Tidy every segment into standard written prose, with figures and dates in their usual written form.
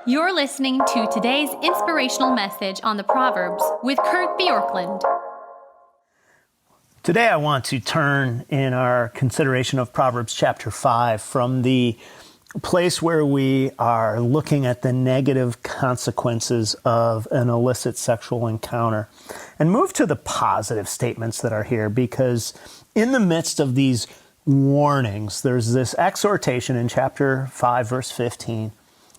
You're listening to today's inspirational message on the Proverbs with Bjorklund. Today I want to turn in our consideration of Proverbs chapter 5 from the place where we are looking at the negative consequences of an illicit sexual encounter and move to the positive statements that are here, because in the midst of these warnings, there's this exhortation in chapter 5, verse 15,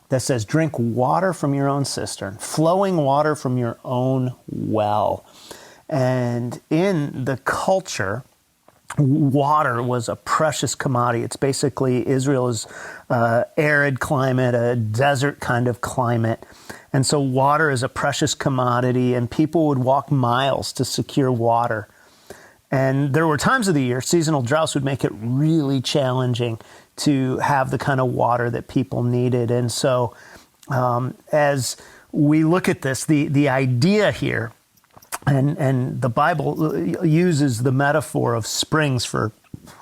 that says, drink water from your own cistern, flowing water from your own well. And in the culture, water was a precious commodity. It's basically Israel's arid climate, a desert kind of climate. And so water is a precious commodity, and people would walk miles to secure water. And there were times of the year, seasonal droughts would make it really challenging to have the kind of water that people needed. And so as we look at this, the idea here, and the Bible uses the metaphor of springs for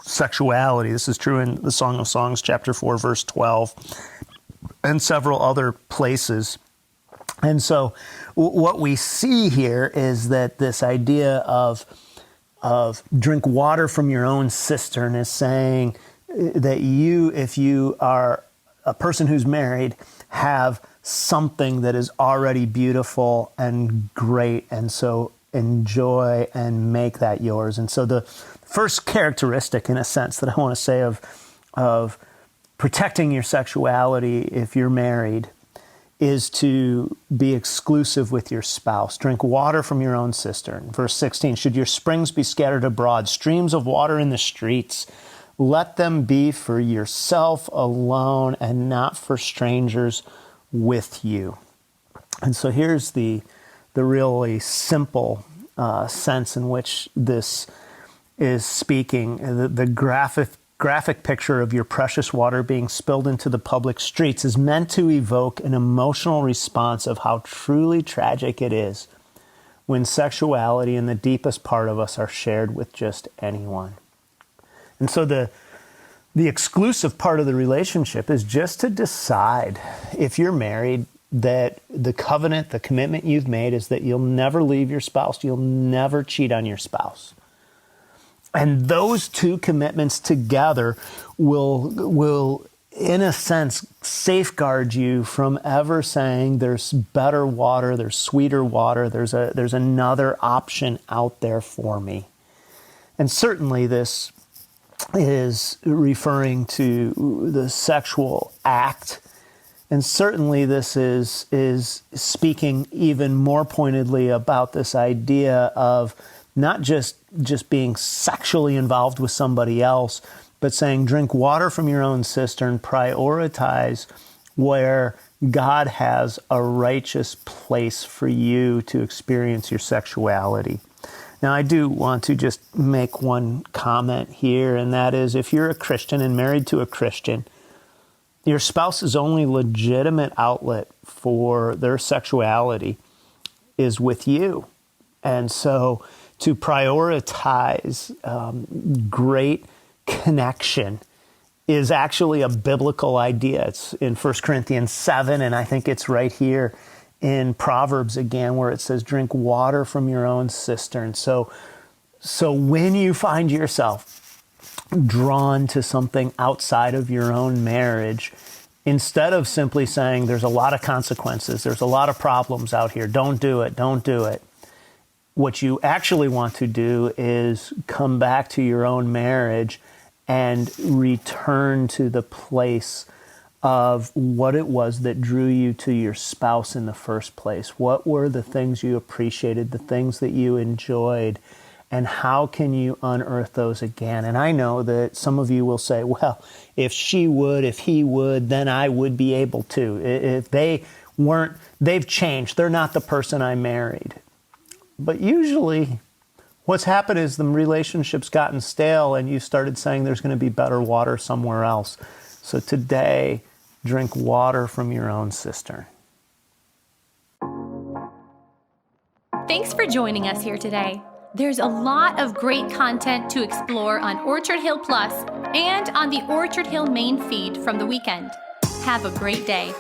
sexuality. This is true in the Song of Songs, chapter 4, verse 12, and several other places. And so what we see here is that this idea of drink water from your own cistern is saying that you, if you are a person who's married, have something that is already beautiful and great, and so enjoy and make that yours. And so the first characteristic, in a sense, that I want to say of protecting your sexuality if you're married is to be exclusive with your spouse. Drink water from your own cistern. Verse 16, should your springs be scattered abroad, streams of water in the streets, let them be for yourself alone and not for strangers with you. And so here's the really simple sense in which this is speaking. The graphic picture of your precious water being spilled into the public streets is meant to evoke an emotional response of how truly tragic it is when sexuality and the deepest part of us are shared with just anyone. And so the exclusive part of the relationship is just to decide, if you're married, that the covenant, the commitment you've made is that you'll never leave your spouse, you'll never cheat on your spouse. And those two commitments together will, in a sense, safeguard you from ever saying there's better water, there's sweeter water, there's another option out there for me. And certainly this is referring to the sexual act. And certainly this is speaking even more pointedly about this idea of not just being sexually involved with somebody else, but saying drink water from your own cistern, prioritize where God has a righteous place for you to experience your sexuality. Now, I do want to just make one comment here, and that is, if you're a Christian and married to a Christian, your spouse's only legitimate outlet for their sexuality is with you. And so to prioritize great connection is actually a biblical idea. It's in 1 Corinthians 7, and I think it's right here in Proverbs again, where it says, drink water from your own cistern. So when you find yourself drawn to something outside of your own marriage, instead of simply saying there's a lot of consequences, there's a lot of problems out here, don't do it, what you actually want to do is come back to your own marriage and return to the place of what it was that drew you to your spouse in the first place. What were the things you appreciated, the things that you enjoyed, and how can you unearth those again? And I know that some of you will say, well, if she would, if he would, then I would be able to. If they weren't, they've changed. They're not the person I married. But usually what's happened is the relationship's gotten stale and you started saying there's going to be better water somewhere else. So today, drink water from your own cistern. Thanks for joining us here today. There's a lot of great content to explore on Orchard Hill Plus and on the Orchard Hill main feed from the weekend. Have a great day.